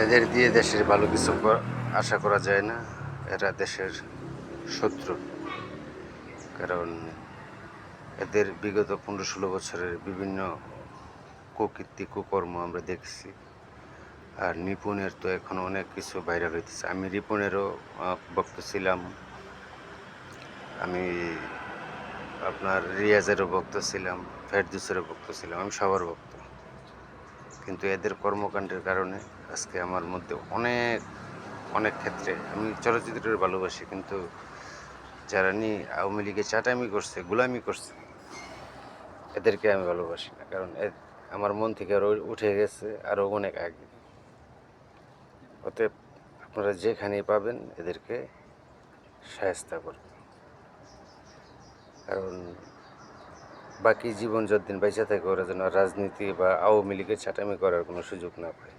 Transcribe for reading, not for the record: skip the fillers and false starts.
এদের দিয়ে দেশের ভালো কিছু আশা করা যায় না। এরা দেশের শত্রু। কারণ এদের বিগত 15-16 বছরের বিভিন্ন কুকীর্তি কুকর্ম আমরা দেখছি। আর নিপুণের তো এখন অনেক কিছু ভাইরাল হইতেছে। আমি রিপনেরও ভক্ত ছিলাম, আমি আপনার রিয়াজেরও ভক্ত ছিলাম, ফেরদৌসেরও ভক্ত ছিলাম, আমি সবার ভক্ত। কিন্তু এদের কর্মকাণ্ডের কারণে আজকে আমার মধ্যে অনেক অনেক ক্ষেত্রে আমি চলচ্চিত্রের ভালোবাসি, কিন্তু যারা নিয়ে আওয়ামী লীগে চাটামি করছে, গোলামি করছে, এদেরকে আমি ভালোবাসি না। কারণ আমার মন থেকে আরও উঠে গেছে আরও অনেক আগে। অতএব আপনারা যেখানেই পাবেন এদেরকে শায়েস্তা করবেন। কারণ বাকি জীবন যতদিন বেঁচে থাকে ওরা যেন রাজনীতি বা আওয়ামী লীগের চাটামি করার কোনো সুযোগ না পায়।